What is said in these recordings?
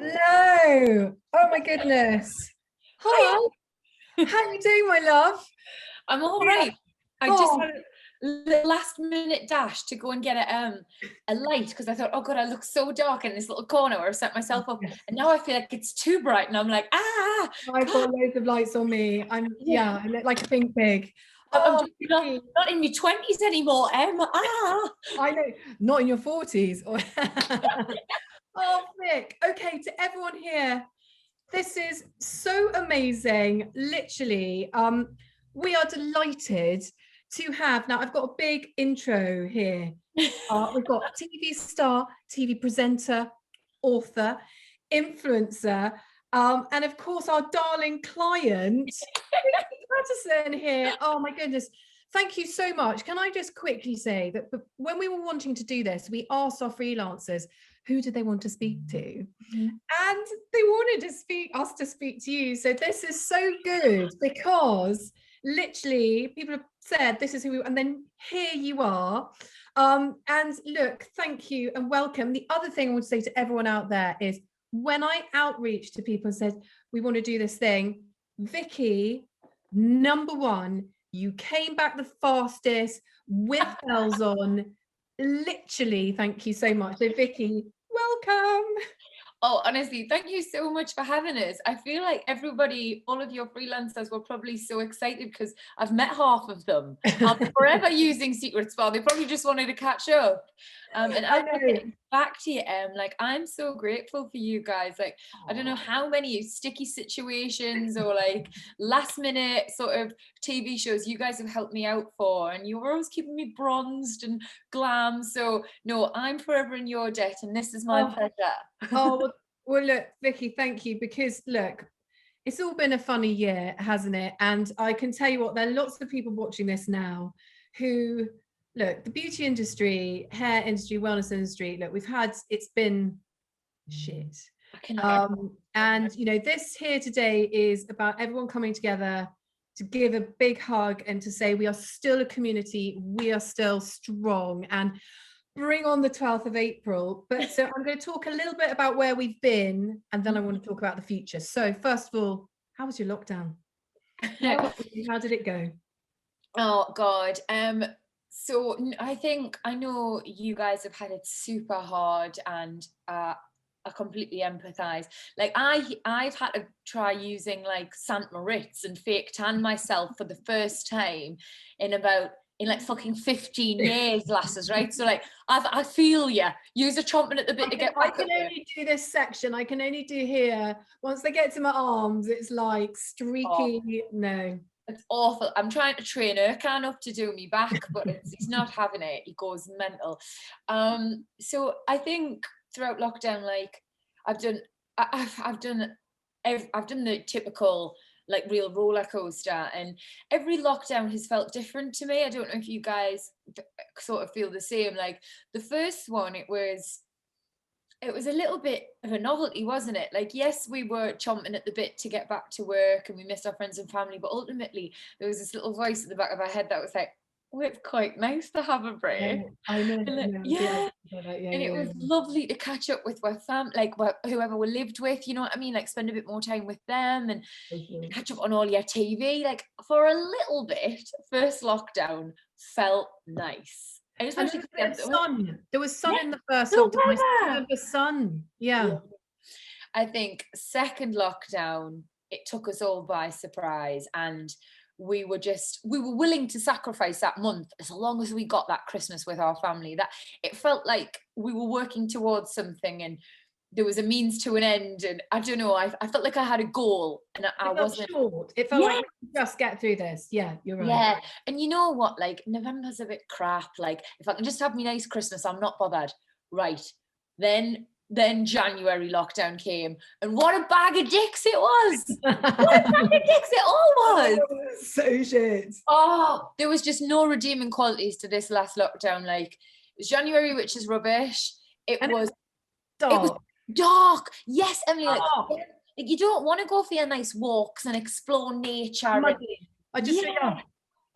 Hello. Oh my goodness. Hi. Hi. How are you doing, my love? I'm all right. I just Oh, had a last minute dash to go and get a light because I thought, oh god, I look so dark in this little corner where I set myself up, yes. and now I feel like it's too bright, and I'm like, I've got loads of lights on me. yeah. I look like a pink pig. I'm Oh, just not Vicky, in my 20s anymore. I know, not in your 40s. Oh, Vic. Okay, to everyone here, this is so amazing. Literally, we are delighted to have, now I've got a big intro here. We've got TV star, TV presenter, author, influencer, and of course our darling client, Vicky Pattison here. Oh my goodness. Thank you so much. Can I just quickly say that when we were wanting to do this, we asked our freelancers, who did they want to speak to? And they wanted us to speak to you. So this is so good because literally people have said this is who we, and then here you are. And look, thank you and welcome. The other thing I want to say to everyone out there is when I outreach to people and said, we want to do this thing, Vicky, number one, you came back the fastest with bells on. Literally, thank you so much. So Vicky, welcome. Oh, honestly, thank you so much for having us. I feel like everybody, all of your freelancers were probably so excited because I've met half of them. I'm forever using Secret Spa. They probably just wanted to catch up. And I as we're know. getting back to you, like I'm so grateful for you guys. Like, I don't know how many sticky situations or like last minute sort of TV shows you guys have helped me out for. And you're always keeping me bronzed and glam. So no, I'm forever in your debt, and this is my pleasure. Oh, well, look, Vicky, thank you. Because look, it's all been a funny year, hasn't it? And I can tell you what, there are lots of people watching this now who, look, the beauty industry, hair industry, wellness industry, look, it's been shit. And, you know, this here today is about everyone coming together to give a big hug and to say we are still a community, we are still strong, and bring on the 12th of April. But so I'm going to talk a little bit about where we've been, and then I want to talk about the future. So first of all, how was your lockdown? How did it go? Oh God. So I know you guys have had it super hard, and I completely empathize. Like I've had to try using like Saint Moritz and fake tan myself for the first time in like fucking 15 years, lasses, right? So like I feel you. Use a chomping at the bit to get back. I can only do this section. I can only do here. Once they get to my arms, it's like streaky. No. It's awful. I'm trying to train Erkan up to do me back, but he's not having it. He goes mental. So I think throughout lockdown, like I've done the typical like real roller coaster, and every lockdown has felt different to me. I don't know if you guys sort of feel the same. Like the first one, it was a little bit of a novelty, wasn't it? Like, yes, we were chomping at the bit to get back to work and we missed our friends and family, but ultimately there was this little voice at the back of our head that was like, oh, it's quite nice to have a break. I know. Yeah. And it was lovely to catch up with whoever we lived with, you know what I mean? Like spend a bit more time with them and catch up on all your TV. Like for a little bit, first lockdown felt nice. Especially because there was sun in the first lockdown. I still the sun. Yeah. I think second lockdown, it took us all by surprise, and we were willing to sacrifice that month as long as we got that Christmas with our family. That it felt like we were working towards something, and there was a means to an end, and I don't know, I felt like I had a goal, and I wasn't short. It felt like we could just get through this. Yeah, you're right. Yeah, and you know what? Like November's a bit crap. Like if I can just have me nice Christmas, I'm not bothered. Right. Then January lockdown came, and what a bag of dicks it was. What a bag of dicks it all was. So shit. Oh, there was just no redeeming qualities to this last lockdown. Like it was January, which is rubbish. It was dark. Yes, Emily. Like you don't want to go for your nice walks and explore nature. I just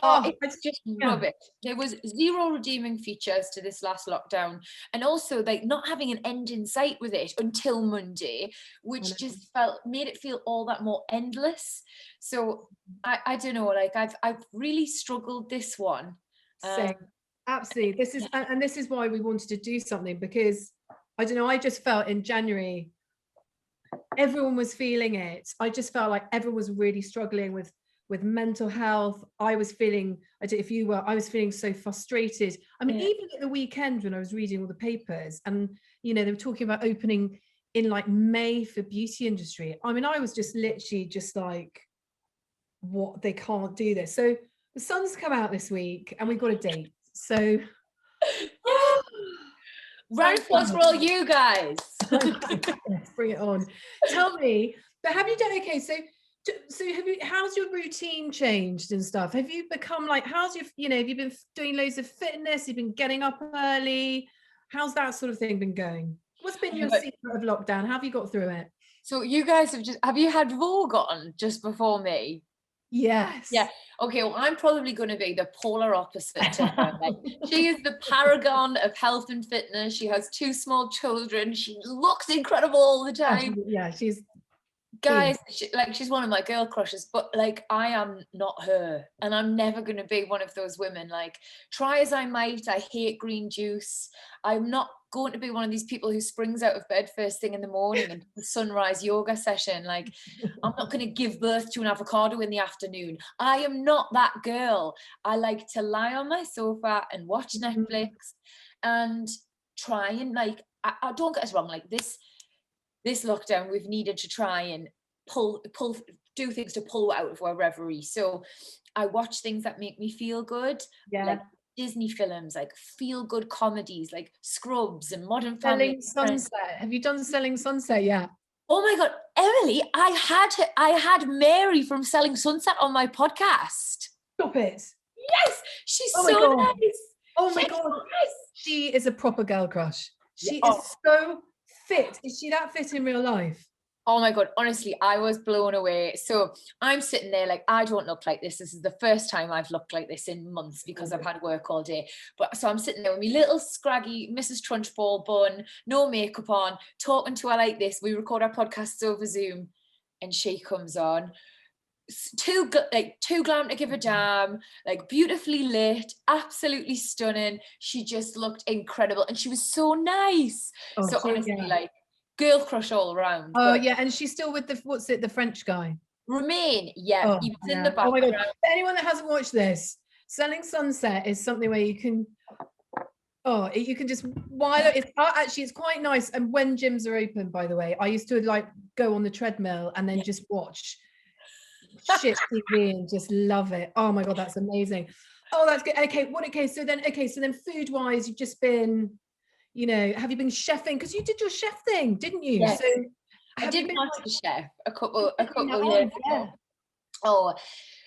Oh, it's just rubbish. There was zero redeeming features to this last lockdown, and also like not having an end in sight with it until Monday, which just made it feel all that more endless. So I don't know, like I've really struggled this one. Same. Absolutely. This is why we wanted to do something, because I don't know, I just felt in January everyone was feeling it. I just felt like everyone was really struggling with mental health. I was feeling, I don't know if you were, I was feeling so frustrated. I mean, even at the weekend when I was reading all the papers and, you know, they were talking about opening in like May for beauty industry. I mean, I was just literally just like, what, they can't do this. So the sun's come out this week and we've got a date. So round of applause for all you guys. Yes, bring it on. Tell me, but have you done, okay, so have you, how's your routine changed and stuff? Have you become like, how's your, you know, have you been doing loads of fitness? You've been getting up early? How's that sort of thing been going? What's been your secret of lockdown? How have you got through it? So you guys have you had Vogue on just before me? Yes. Yeah. Okay, well, I'm probably going to be the polar opposite to her. Like, she is the paragon of health and fitness. She has 2 small children. She looks incredible all the time. Yeah, she's guys, she's one of my girl crushes, but like I am not her, and I'm never going to be one of those women. Like, try as I might, I hate green juice. I'm not going to be one of these people who springs out of bed first thing in the morning and the sunrise yoga session. Like, I'm not going to give birth to an avocado in the afternoon. I am not that girl. I like to lie on my sofa and watch Netflix and try and like, I don't get us wrong, like this lockdown, we've needed to try and do things to pull out of our reverie. So I watch things that make me feel good, like Disney films, like feel good comedies, like Scrubs and Modern Family. Selling Sunset. Have you done Selling Sunset yet? Oh my God, Emily, I had Mary from Selling Sunset on my podcast. Stop it. Yes, she's so nice. Oh my God. She is a proper girl crush. She is so fit. Is she that fit in real life? Oh my God, honestly, I was blown away. So I'm sitting there like, I don't look like this. This is the first time I've looked like this in months because I've had work all day. But so I'm sitting there with my little scraggy Mrs. Trunchbull bun, no makeup on, talking to her like this. We record our podcasts over Zoom and she comes on. Too glam to give a damn, like beautifully lit, absolutely stunning. She just looked incredible and she was so nice. So honestly, like, girl crush all around. Oh yeah, and she's still with the French guy? Romain, yeah, he was in the background. Oh my God, for anyone that hasn't watched this, Selling Sunset is something where you can just, while it's actually, it's quite nice. And when gyms are open, by the way, I used to like go on the treadmill and then just watch shit TV and just love it. Oh my God, that's amazing. Oh, that's good. Okay, so then food wise, you've just been, you know, have you been chefing? Because you did your chef thing, didn't you? Yes. So I did master chef a couple years ago. Oh,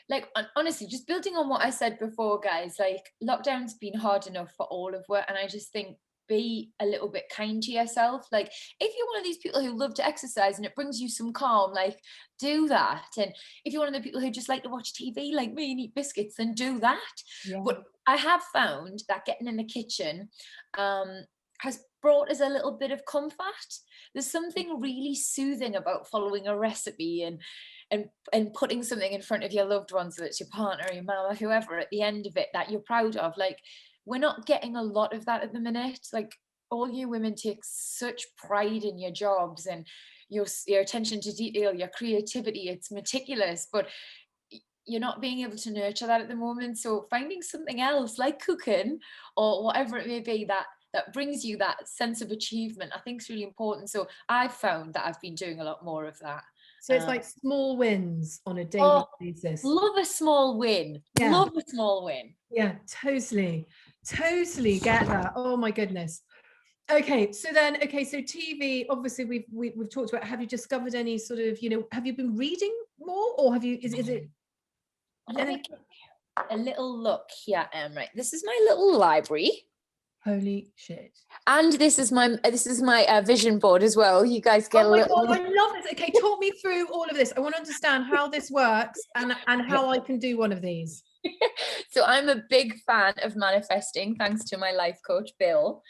like honestly, just building on what I said before, guys, like lockdown's been hard enough for all of us, and I just think, be a little bit kind to yourself. Like, if you're one of these people who love to exercise and it brings you some calm, like, do that. And if you're one of the people who just like to watch TV like me and eat biscuits, then do that. But I have found that getting in the kitchen has brought us a little bit of comfort. There's something really soothing about following a recipe and putting something in front of your loved ones, whether it's your partner or your mum or whoever, at the end of it that you're proud of. Like, we're not getting a lot of that at the minute. Like, all you women take such pride in your jobs and your attention to detail, your creativity. It's meticulous, but you're not being able to nurture that at the moment. So finding something else like cooking or whatever it may be that brings you that sense of achievement, I think is really important. So I've found that I've been doing a lot more of that. So it's like small wins on a daily basis. Love a small win. Yeah. Love a small win. Yeah, totally get that. Oh my goodness. Okay, so TV, obviously we've talked about. Have you discovered any sort of, you know, have you been reading more, or have you, is it? Let me give a little look here, right. This is my little library. Holy shit. And this is my vision board as well. You guys get a little. God, I love this. Okay, talk me through all of this. I want to understand how this works and how I can do one of these. So I'm a big fan of manifesting, thanks to my life coach, Bill.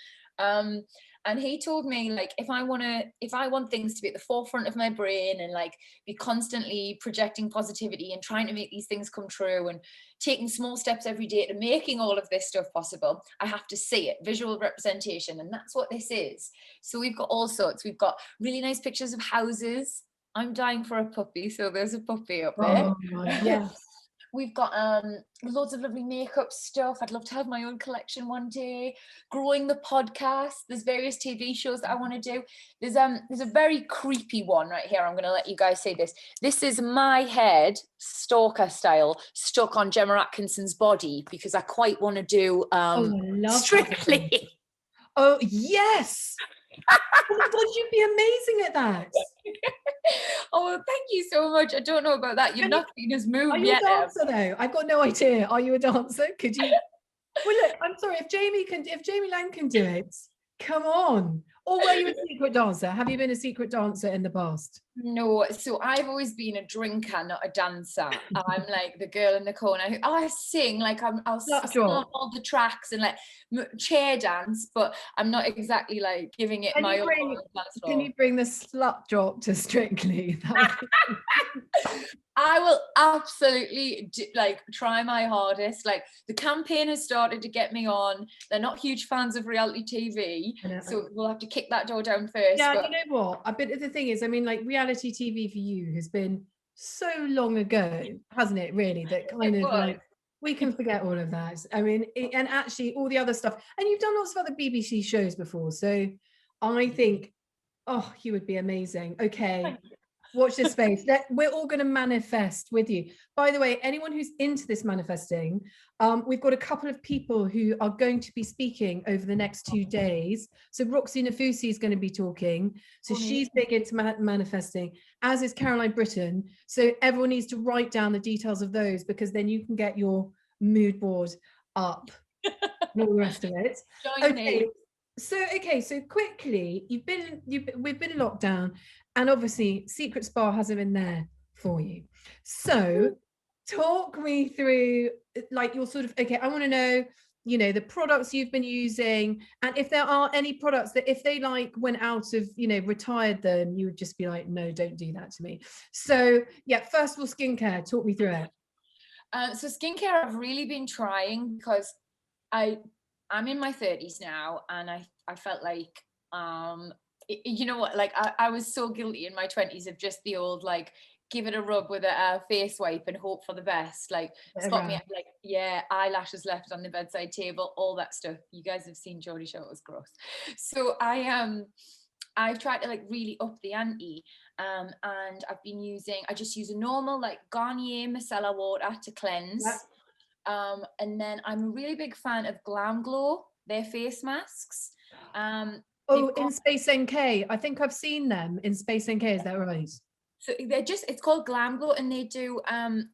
And he told me, like, if I want things to be at the forefront of my brain and like be constantly projecting positivity and trying to make these things come true and taking small steps every day to making all of this stuff possible, I have to see it, visual representation. And that's what this is. So we've got all sorts. We've got really nice pictures of houses. I'm dying for a puppy, so there's a puppy up there. Oh, yes. We've got loads of lovely makeup stuff. I'd love to have my own collection one day. Growing the podcast. There's various TV shows that I want to do. There's a very creepy one right here. I'm going to let you guys see this. This is my head, stalker style, stuck on Gemma Atkinson's body because I quite want to do I love Strictly. that. Oh, yes. Oh my God, you'd be amazing at that. Oh, thank you so much. I don't know about that. You've not seen us move yet. Are you a dancer though? I've got no idea. Are you a dancer? Could you? Well, look, I'm sorry. If Jamie Lang can do it, come on. Or were you a secret dancer? Have you been a secret dancer in the past? No, so I've always been a drinker, not a dancer. I'm like the girl in the corner who I sing, like I'll sing on all the tracks and like chair dance, but I'm not exactly like giving it my own. Can you bring the slut drop to Strictly? I will absolutely try my hardest. Like the campaign has started to get me on. They're not huge fans of reality TV, so we'll have to kick that door down first. Yeah, but you know what? A bit of the thing is, I mean, like reality TV for you has been so long ago, hasn't it? Really, that kind of like we can forget all of that. I mean, and actually all the other stuff. And you've done lots of other BBC shows before, so I think, oh, you would be amazing. Okay. Watch this space. We're all going to manifest with you. By the way, anyone who's into this manifesting, we've got a couple of people who are going to be speaking over the next 2 days. So Roxy Nafusi is going to be talking. So she's big into manifesting, as is Caroline Britton. So everyone needs to write down the details of those, because then you can get your mood board up and all the rest of it. Okay. So quickly, we've been locked down, and obviously Secret Spa hasn't been there for you. So talk me through like your sort of, okay, I want to know, you know, the products you've been using, and if there are any products that if they like went out of, you know, retired them, you would just be like, no, don't do that to me. So yeah, first of all, skincare, talk me through it. So skincare I've really been trying because I'm in my 30s now, and I felt like, you know what, like I was so guilty in my 20s of just the old, like, give it a rub with a face wipe and hope for the best. Like, spot me, like, yeah, eyelashes left on the bedside table, all that stuff. You guys have seen Geordie Show, it was gross. So I've tried to like really up the ante, and I just use a normal like Garnier micellar water to cleanse. Yep. And then I'm a really big fan of Glam Glow, their face masks. In Space NK, I think I've seen them in Space NK, is that right? So it's called Glam Glow, and they do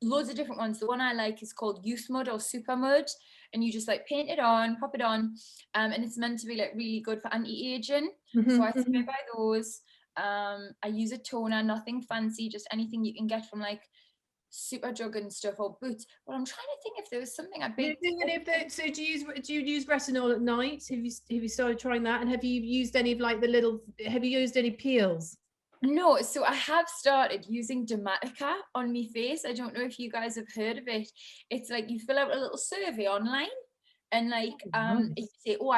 loads of different ones. The one I like is called Youth Mud or Super Mud, and you just like paint it on, pop it on, and it's meant to be like really good for anti-aging. So I swear by those. I use a toner, nothing fancy, just anything you can get from like Superdrug and stuff, or Boots. But I'm trying to think if there was something I big. So do you use retinol at night? Have you started trying that? And have you used any of like have you used any peels? No, so I have started using Dermatica on my face. I don't know if you guys have heard of it. It's like you fill out a little survey online, and like you say, oh,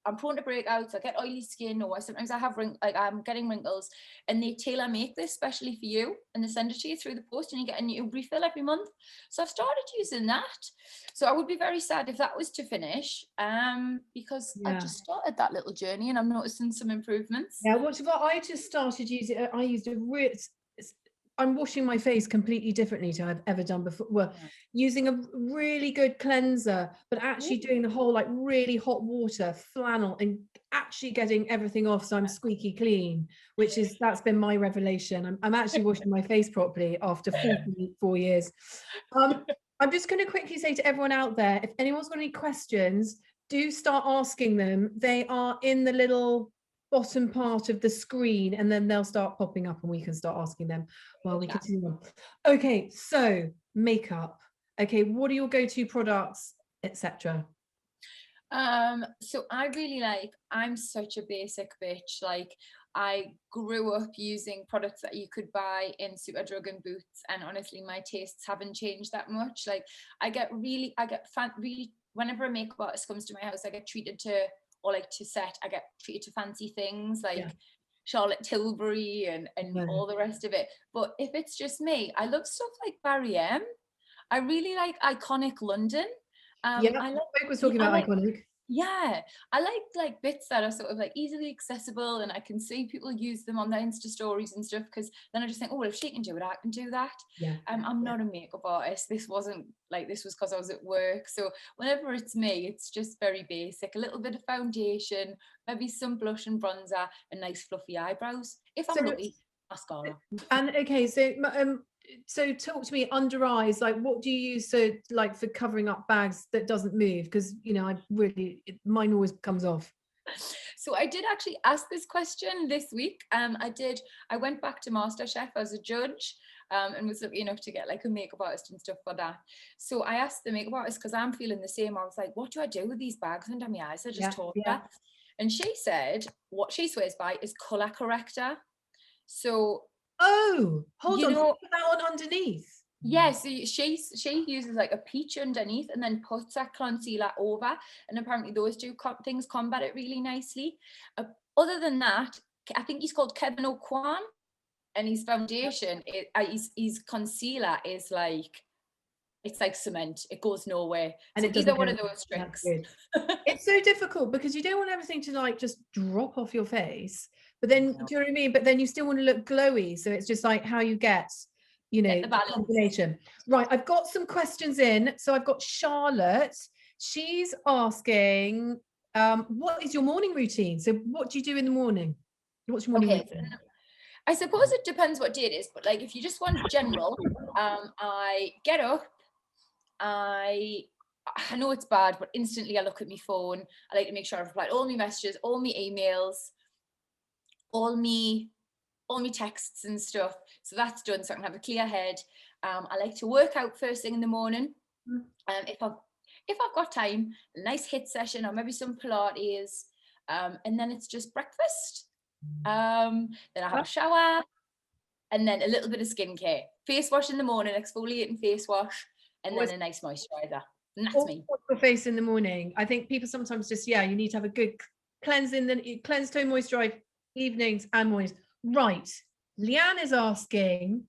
I'm prone to breakouts, I get oily skin, or sometimes I have I'm getting wrinkles, and they tailor make this specially for you, and they send it to you through the post, and you get a new refill every month. So I've started using that. So I would be very sad if that was to finish, because I just started that little journey, and I'm noticing some improvements. Yeah, what I just started using, I used I'm washing my face completely differently to I've ever done before. Well, using a really good cleanser, but actually doing the whole like really hot water, flannel, and actually getting everything off so I'm squeaky clean, that's been my revelation. I'm actually washing my face properly after 44 years. I'm just going to quickly say to everyone out there, if anyone's got any questions, do start asking them. They are in the little bottom part of the screen, and then they'll start popping up and we can start asking them while we continue on. Okay, so makeup. Okay, what are your go-to products, etc.? So I really I'm such a basic bitch. Like, I grew up using products that you could buy in Superdrug and Boots, and honestly, my tastes haven't changed that much. Like, really, whenever a makeup artist comes to my house, I get treated to, or like to set, I get treated to fancy things like Yeah. Charlotte Tilbury and No. all the rest of it. But if it's just me, I love stuff like Barry M. I really like Iconic London. Yeah, I like, Folk was yeah, talking about Iconic. yeah, I like bits that are sort of like easily accessible, and I can see people use them on their Insta stories and stuff, because then I just think, oh, well, if she can do it, I can do that. Yeah. I'm not a makeup artist. This was because I was at work. So whenever it's me, it's just very basic. A little bit of foundation, maybe some blush and bronzer, and nice fluffy eyebrows. If I'm So, lucky, mascara. and okay, so talk to me, under eyes, like what do you use like for covering up bags that doesn't move? Because mine always comes off. So I did actually ask this question this week. I went back to MasterChef as a judge, and was lucky enough to get like a makeup artist and stuff for that. So I asked the makeup artist, because I'm feeling the same. I was like, what do I do with these bags under my eyes? I just told her. And she said what she swears by is colour corrector. So, oh, hold on, know, put that on underneath. yeah, so she uses like a peach underneath and then puts that concealer over, and apparently those two things combat it really nicely. Other than that, I think he's called Kevin O'Quan, and his foundation, his concealer is like, it's like cement. It goes nowhere. And So it either doesn't one go. of those tricks. It's so difficult because you don't want everything to like just drop off your face, but then do you know what I mean? But then you still want to look glowy, so it's just like how you get the combination. Right, I've got some questions in. So I've got Charlotte. She's asking, what is your morning routine? So what do you do in the morning? What's your morning routine? I suppose it depends what day it is, but like if you just want general, I get up, I know it's bad, but instantly I look at my phone. I like to make sure I've replied all my messages, all my emails, all my texts and stuff. So that's done, so I can have a clear head. I like to work out first thing in the morning. If I've got time, a nice HIIT session or maybe some Pilates, and then it's just breakfast. Then I have a shower, and then a little bit of skincare. Face wash in the morning, exfoliating face wash, and then a nice moisturizer. And that's me. Your face in the morning. I think people sometimes just, you need to have a good cleanse tone moisturize evenings and mornings. Right. Leanne is asking,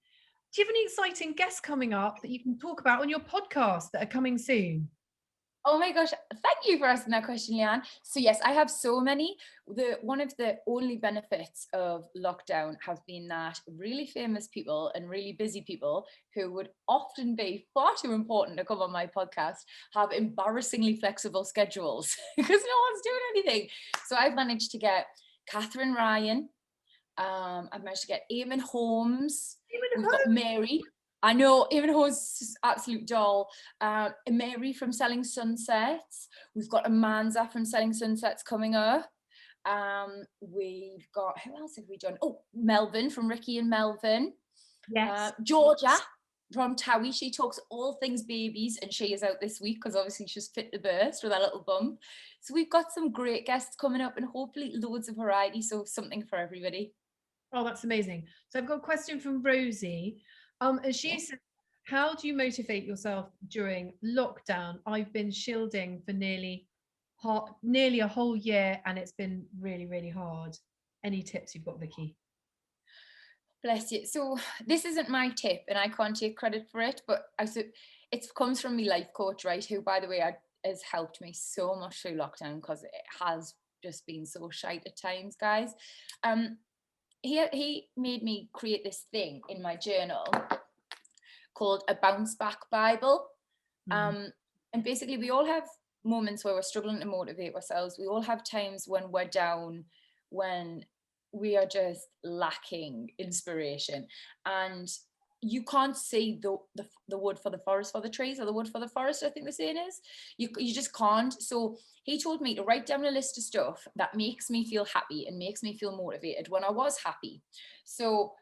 do you have any exciting guests coming up that you can talk about on your podcast that are coming soon? Oh my gosh, thank you for asking that question, Leanne. So yes, I have so many. One of the only benefits of lockdown have been that really famous people and really busy people who would often be far too important to come on my podcast have embarrassingly flexible schedules because no one's doing anything. So I've managed to get Catherine Ryan. I've managed to get Eamon Holmes. We've got Mary. I know, even who's absolute doll. Mary from Selling Sunsets. We've got Amanda from Selling Sunsets coming up. We've got, who else have we done? Oh, Melvin from Ricky and Melvin. Yes. Georgia from Towie. She talks all things babies, and she is out this week because obviously she's fit to burst with that little bump. So we've got some great guests coming up, and hopefully loads of variety. So something for everybody. Oh, that's amazing. So I've got a question from Rosie. And she said, how do you motivate yourself during lockdown? I've been shielding for nearly a whole year, and it's been really, really hard. Any tips you've got, Vicky? Bless you. So this isn't my tip, and I can't take credit for it, but it comes from my life coach, right? Who, by the way, has helped me so much through lockdown because it has just been so shite at times, guys. He made me create this thing in my journal called a bounce back Bible. And basically we all have moments where we're struggling to motivate ourselves. We all have times when we're down, when we are just lacking inspiration, and you can't see the wood for the forest for the trees, or the wood for the forest, I think the saying is. You just can't. So he told me to write down a list of stuff that makes me feel happy and makes me feel motivated when I was happy. So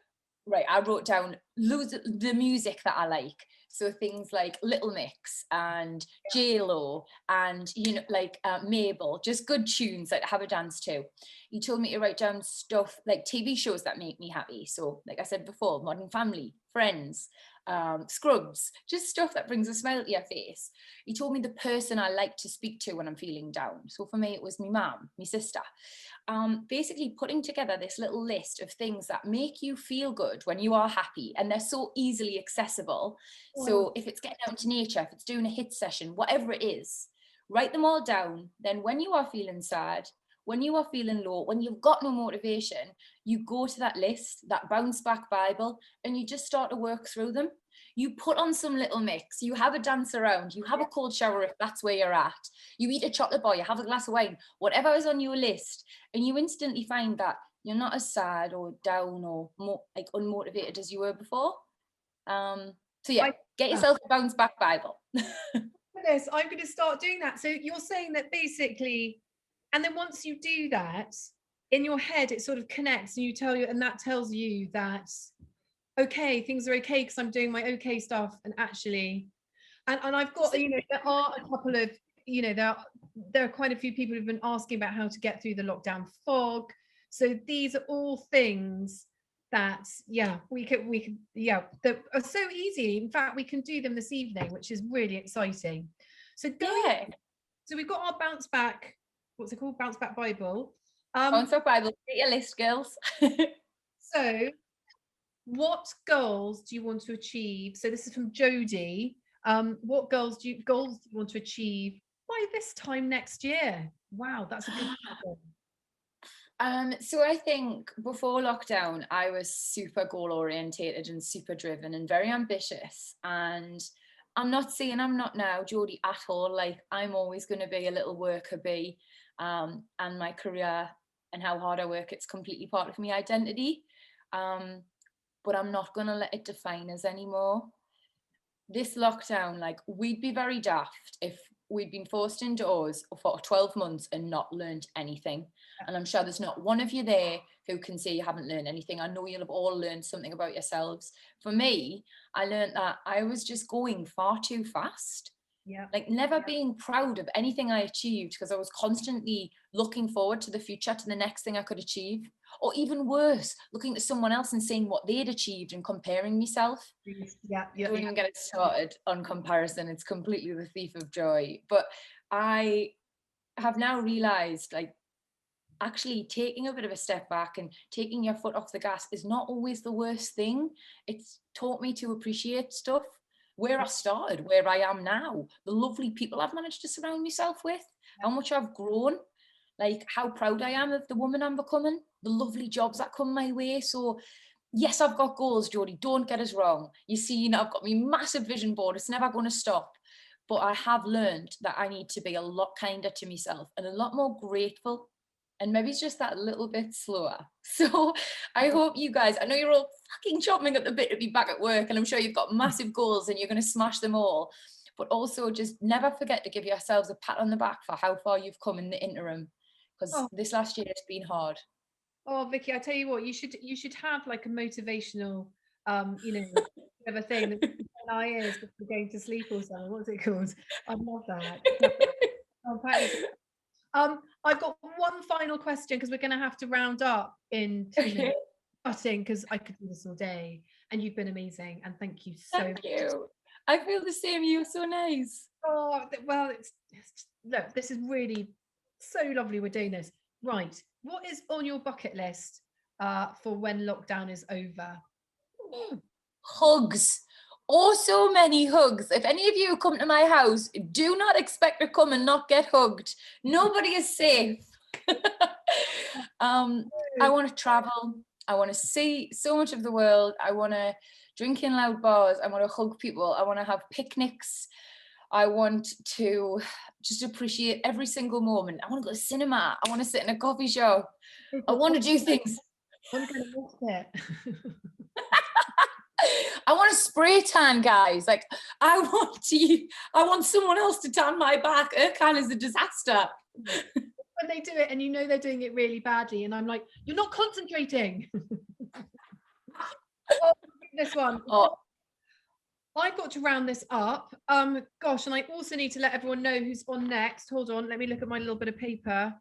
right, I wrote down loads of the music that I like. So things like Little Mix and J-Lo and, you know, like Mabel, just good tunes that I have a dance to. You told me to write down stuff like TV shows that make me happy. So like I said before, Modern Family, Friends, Scrubs, just stuff that brings a smile to your face. You told me the person I like to speak to when I'm feeling down. So for me, it was my mum, my sister. Basically putting together this little list of things that make you feel good when you are happy, and they're so easily accessible. So if it's getting out into nature, if it's doing a hit session, whatever it is, write them all down. Then when you are feeling sad, when you are feeling low, when you've got no motivation, you go to that list, that bounce back Bible, and you just start to work through them. You put on some Little Mix, you have a dance around, you have a cold shower if that's where you're at, you eat a chocolate bar, you have a glass of wine, whatever is on your list, and you instantly find that you're not as sad or down or more like unmotivated as you were before. So yeah, get yourself a bounce back Bible. Yes, I'm going to start doing that. So you're saying that basically, and then once you do that, in your head, it sort of connects and you tell you, and that tells you that, okay, things are okay because I'm doing my okay stuff. And actually, and I've got, you know, there are a couple of, you know, there are quite a few people who've been asking about how to get through the lockdown fog. So these are all things that, yeah, we could, yeah, that are so easy. In fact, we can do them this evening, which is really exciting. So so we've got our bounce back, what's it called? Bounce back Bible. Bounce back Bible, get your list, girls. So what goals do you want to achieve? So this is from Jodie. What goals do you want to achieve by this time next year? Wow, that's a good question. So I think before lockdown, I was super goal orientated and super driven and very ambitious. And I'm not saying I'm not now, Jodie, at all. Like, I'm always going to be a little worker bee, and my career and how hard I work, it's completely part of my identity. But I'm not going to let it define us anymore. This lockdown, like, we'd be very daft if we'd been forced indoors for 12 months and not learned anything. And I'm sure there's not one of you there who can say you haven't learned anything. I know you'll have all learned something about yourselves. For me, I learned that I was just going far too fast. Yeah. Like, never being proud of anything I achieved because I was constantly looking forward to the future, to the next thing I could achieve. Or even worse, looking at someone else and seeing what they'd achieved and comparing myself. Yeah. Don't even get it started on comparison. It's completely the thief of joy. But I have now realized, like, actually taking a bit of a step back and taking your foot off the gas is not always the worst thing. It's taught me to appreciate stuff, where I started, where I am now, the lovely people I've managed to surround myself with, how much I've grown, like how proud I am of the woman I'm becoming, the lovely jobs that come my way. So yes, I've got goals, Jodie, don't get us wrong. You see, you know, I've got my massive vision board, it's never going to stop. But I have learned that I need to be a lot kinder to myself and a lot more grateful. And maybe it's just that little bit slower. So I hope you guys, I know you're all fucking chomping at the bit to be back at work, and I'm sure you've got massive goals and you're going to smash them all. But also just never forget to give yourselves a pat on the back for how far you've come in the interim. Because this last year has been hard. Oh, Vicky, I tell you what, you should have like a motivational, you know, kind of a thing that I is before going to sleep or something. What's it called? I love that. I've got one final question because we're going to have to round up in 2 minutes. Cutting, because I could do this all day, and you've been amazing, and thank you so much. Thank you. I feel the same. You're so nice. Oh well, look, this is really so lovely. We're doing this right. What is on your bucket list for when lockdown is over? Hugs. Oh, so many hugs. If any of you come to my house, do not expect to come and not get hugged. Nobody is safe. I want to travel. I want to see so much of the world. I want to drink in loud bars. I want to hug people. I want to have picnics. I want to just appreciate every single moment. I want to go to cinema. I want to sit in a coffee shop. I want to do things. I'm going to miss it. I want to spray tan, guys. Like, I want someone else to tan my back. Erkan is a disaster. When they do it and you know they're doing it really badly, and I'm like, you're not concentrating. Oh, this one. Oh. I've got to round this up. Gosh, and I also need to let everyone know who's on next. Hold on, let me look at my little bit of paper.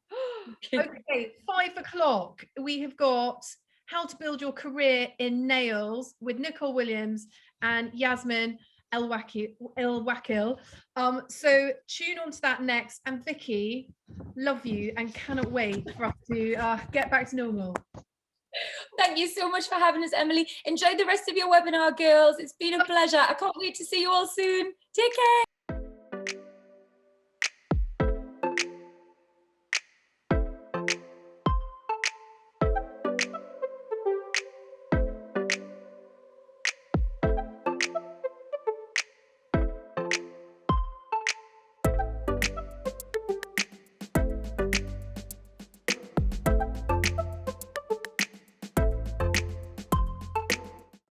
Okay, 5 o'clock. We have got How to Build Your Career in Nails with Nicole Williams and Yasmin El-Wakil. So tune on to that next. And Vicky, love you and cannot wait for us to get back to normal. Thank you so much for having us, Emily. Enjoy the rest of your webinar, girls. It's been a pleasure. I can't wait to see you all soon. Take care.